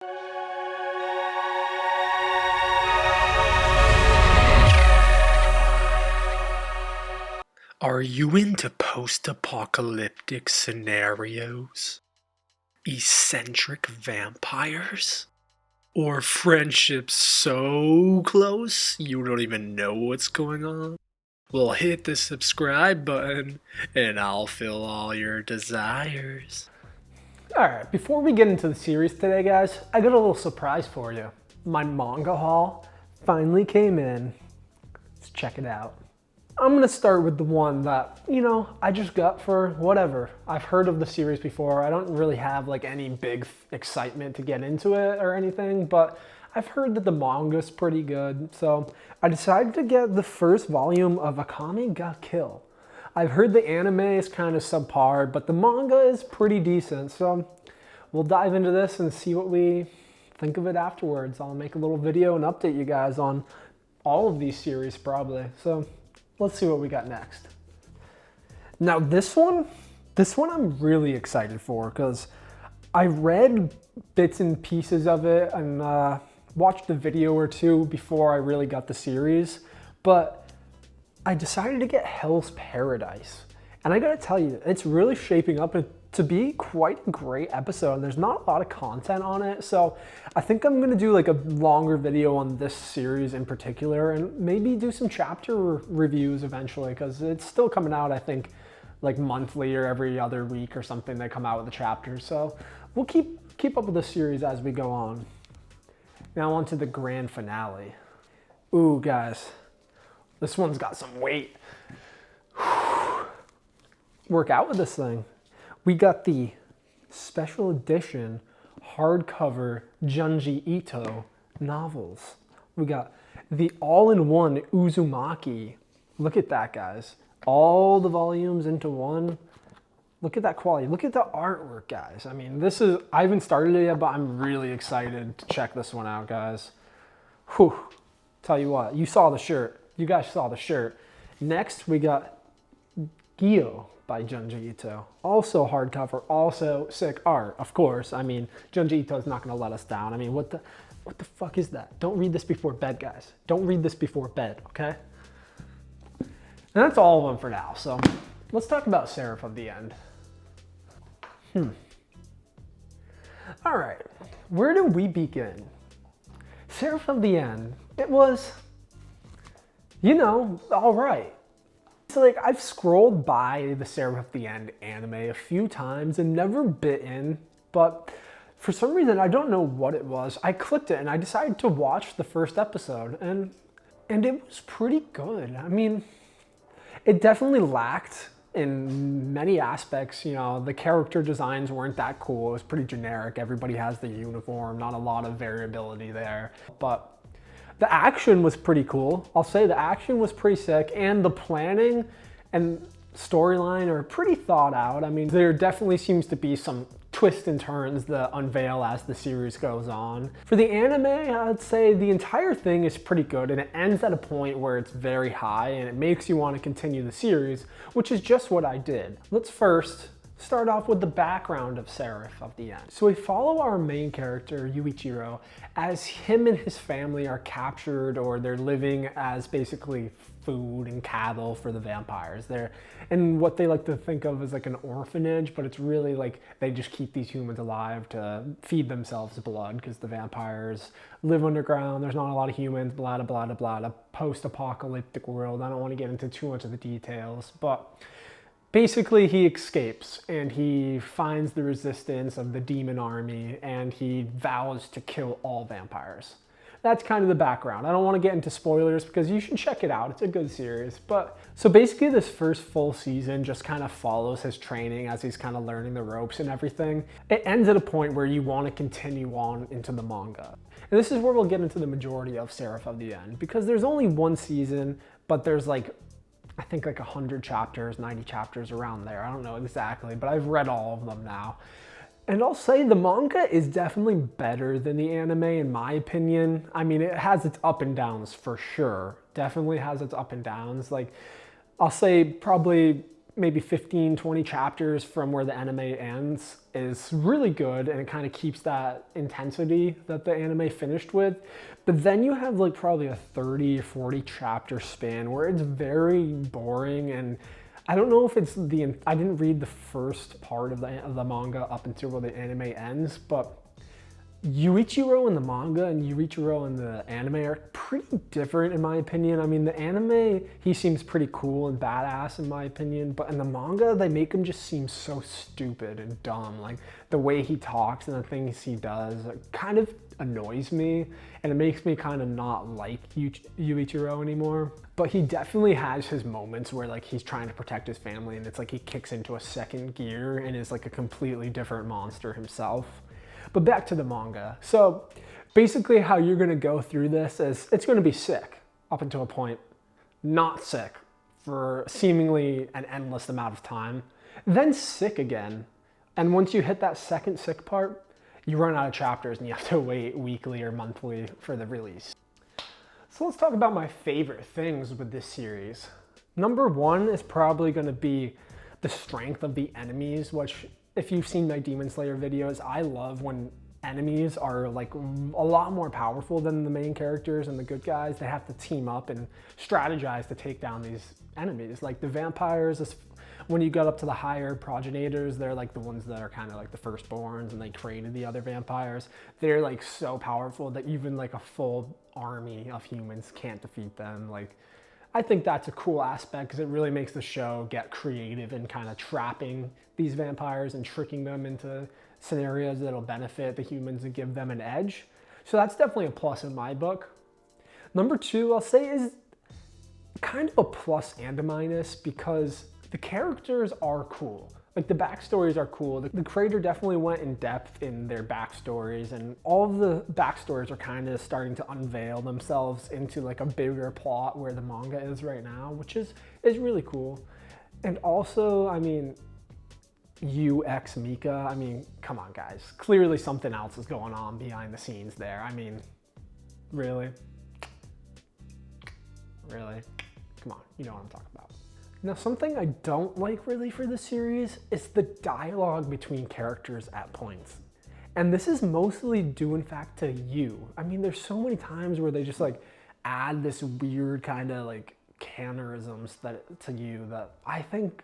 Are you into post-apocalyptic scenarios? Eccentric vampires? Or friendships so close you don't even know what's going on? Well, hit the subscribe button and I'll fill all your desires. Alright, before we get into the series today, guys, I got a little surprise for you. My manga haul finally came in. Let's check it out. I'm gonna start with the one that, I just got for whatever. I've heard of the series before. I don't really have like any big excitement to get into it or anything, but I've heard that the manga's pretty good. So I decided to get the first volume of Akame ga Kill. I've heard the anime is kind of subpar, but the manga is pretty decent. So we'll dive into this and see what we think of it afterwards. I'll make a little video and update you guys on all of these series probably. So let's see what we got next. Now this one I'm really excited for because I read bits and pieces of it and watched a video or two before I really got the series, but I decided to get Hell's Paradise. And I gotta tell you, it's really shaping up to be quite a great episode. There's not a lot of content on it, so I think I'm gonna do like a longer video on this series in particular and maybe do some chapter reviews eventually because it's still coming out, I think, like monthly or every other week or something. They come out with the chapters, so we'll keep up with the series as we go on. Now on to the grand finale. Ooh, guys, this one's got some weight. Work out with this thing. We got the special edition hardcover Junji Ito novels. We got the all-in-one Uzumaki. Look at that, guys. All the volumes into one. Look at that quality. Look at the artwork, guys. I mean, I haven't started it yet, but I'm really excited to check this one out, guys. Whew. Tell you what, you saw the shirt. You guys saw the shirt. Next, we got Gyo by Junji Ito. Also hardcover, also sick art, of course. I mean, Junji Ito's not gonna let us down. I mean, what the fuck is that? Don't read this before bed, guys. Don't read this before bed, okay? And that's all of them for now, so let's talk about Seraph of the End. All right, where do we begin? Seraph of the End, it was, all right. So like I've scrolled by the Seraph of the End anime a few times and never bit in, but for some reason, I don't know what it was. I clicked it and I decided to watch the first episode and it was pretty good. I mean, it definitely lacked in many aspects. The character designs weren't that cool. It was pretty generic. Everybody has the uniform, not a lot of variability there, but the action was pretty cool. I'll say the action was pretty sick and the planning and storyline are pretty thought out. I mean, there definitely seems to be some twists and turns that unveil as the series goes on. For the anime, I'd say the entire thing is pretty good and it ends at a point where it's very high and it makes you want to continue the series, which is just what I did. Let's first start off with the background of Seraph of the End. So we follow our main character, Yuichiro, as him and his family are captured or they're living as basically food and cattle for the vampires. They're in what they like to think of as like an orphanage, but it's really like they just keep these humans alive to feed themselves blood because the vampires live underground. There's not a lot of humans, blah, blah, blah, blah, a post-apocalyptic world. I don't want to get into too much of the details, but basically, he escapes and he finds the resistance of the demon army and he vows to kill all vampires. That's kind of the background. I don't want to get into spoilers because you should check it out. It's a good series. But so basically this first full season just kind of follows his training as he's kind of learning the ropes and everything. It ends at a point where you want to continue on into the manga. And this is where we'll get into the majority of Seraph of the End because there's only one season, but there's like I think like 100 chapters, 90 chapters around there. I don't know exactly, but I've read all of them now. And I'll say the manga is definitely better than the anime in my opinion. I mean, it has its up and downs for sure. Definitely has its up and downs. Like, I'll say probably maybe 15, 20 chapters from where the anime ends is really good, and it kind of keeps that intensity that the anime finished with. But then you have like probably a 30 or 40 chapter span where it's very boring, and I don't know if it's I didn't read the first part of the manga up until where the anime ends, but Yuichiro in the manga and Yuichiro in the anime are pretty different in my opinion. I mean, the anime, he seems pretty cool and badass in my opinion, but in the manga, they make him just seem so stupid and dumb. Like the way he talks and the things he does kind of annoys me, and it makes me kind of not like Yuichiro anymore. But he definitely has his moments where like he's trying to protect his family and it's like he kicks into a second gear and is like a completely different monster himself. But back to the manga. So basically how you're gonna go through this is it's gonna be sick up until a point, not sick for seemingly an endless amount of time, then sick again. And once you hit that second sick part, you run out of chapters and you have to wait weekly or monthly for the release. So let's talk about my favorite things with this series. Number one is probably gonna be the strength of the enemies, which if you've seen my Demon Slayer videos, I love when enemies are like a lot more powerful than the main characters and the good guys. They have to team up and strategize to take down these enemies. Like the vampires, when you get up to the higher progenitors, they're like the ones that are kind of like the firstborns and they created the other vampires. They're like so powerful that even like a full army of humans can't defeat them. Like, I think that's a cool aspect because it really makes the show get creative and kind of trapping these vampires and tricking them into scenarios that'll benefit the humans and give them an edge. So that's definitely a plus in my book. Number two, I'll say is kind of a plus and a minus because the characters are cool. Like the backstories are cool. The creator definitely went in depth in their backstories, and all of the backstories are kind of starting to unveil themselves into like a bigger plot where the manga is right now, which is really cool. And also, I mean, UX Mika, I mean, come on guys. Clearly something else is going on behind the scenes there. I mean, really? Really? Come on, you know what I'm talking about. Now, something I don't like really for the series is the dialogue between characters at points. And this is mostly due in fact to you. I mean, there's so many times where they just like add this weird kind of like mannerisms to you that I think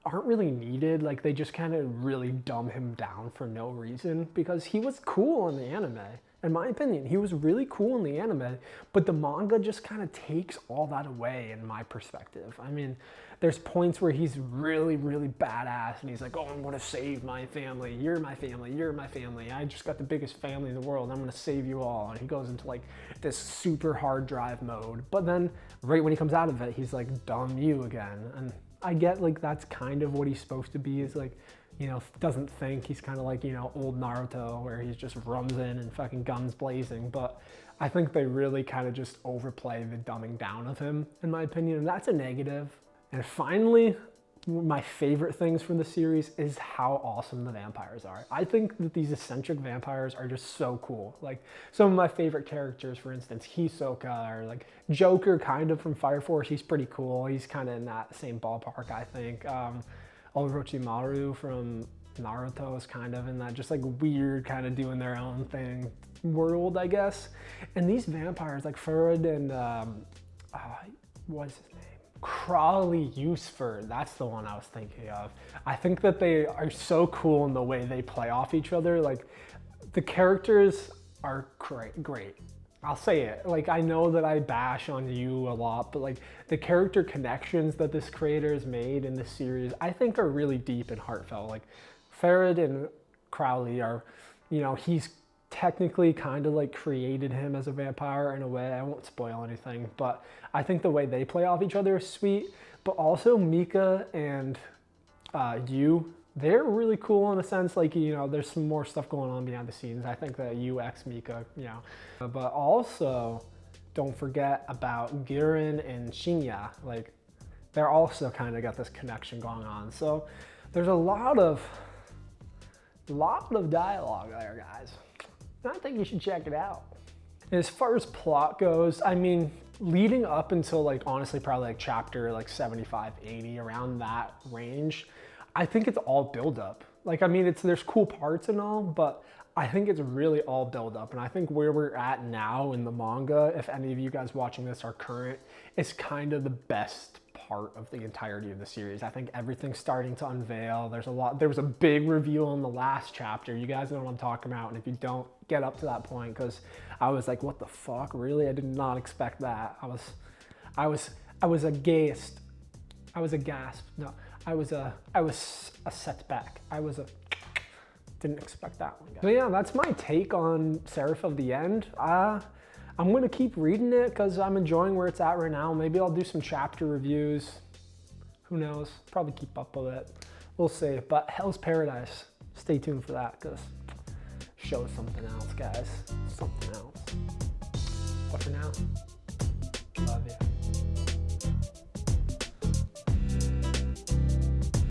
aren't really needed. Like they just kind of really dumb him down for no reason because he was cool in the anime. In my opinion, he was really cool in the anime, but the manga just kind of takes all that away in my perspective. I mean, there's points where he's really, really badass and he's like, oh, I'm gonna save my family. You're my family, you're my family. I just got the biggest family in the world. I'm gonna save you all. And he goes into like this super hard drive mode. But then right when he comes out of it, he's like, dumb you again. And I get like that's kind of what he's supposed to be, is like, you know, doesn't think. He's kind of like, you know, old Naruto where he just runs in and fucking guns blazing. But I think they really kind of just overplay the dumbing down of him, in my opinion, and that's a negative. And finally, my favorite things from the series is how awesome the vampires are. I think that these eccentric vampires are just so cool. Like some of my favorite characters, for instance, Hisoka, or like Joker kind of from Fire Force. He's pretty cool. He's kind of in that same ballpark, I think. Orochimaru from Naruto is kind of in that just like weird kind of doing their own thing world, I guess. And these vampires like Furud and what's his name? Crawley Usford, that's the one I was thinking of. I think that they are so cool in the way they play off each other. Like the characters are great. I'll say it. Like I know that I bash on you a lot, but like the character connections that this creator has made in this series, I think are really deep and heartfelt. Like Farad and Crowley are, you know, he's technically kind of like created him as a vampire in a way. I won't spoil anything, but I think the way they play off each other is sweet. But also Mika and Yu, they're really cool in a sense. Like, you know, there's some more stuff going on behind the scenes. I think that UX Mika, you know, but also don't forget about Girin and Shinya. Like they're also kind of got this connection going on. So there's a lot of dialogue there, guys. I think you should check it out. As far as plot goes, I mean, leading up until like honestly probably like chapter like 75, 80, around that range, I think it's all build up. Like, I mean, there's cool parts and all, but I think it's really all build up. And I think where we're at now in the manga, if any of you guys watching this are current, is kind of the best part of the entirety of the series. I think everything's starting to unveil. There was a big reveal in the last chapter. You guys know what I'm talking about. And if you don't, get up to that point, because I was like, what the fuck? Really? I did not expect that. I was aghast. I was aghast. No, I was a setback. Didn't expect that one, guys. So yeah, that's my take on Seraph of the End. I'm gonna keep reading it because I'm enjoying where it's at right now. Maybe I'll do some chapter reviews. Who knows? Probably keep up with it. We'll see. But Hell's Paradise, stay tuned for that because show is something else, guys. Something else. But for now,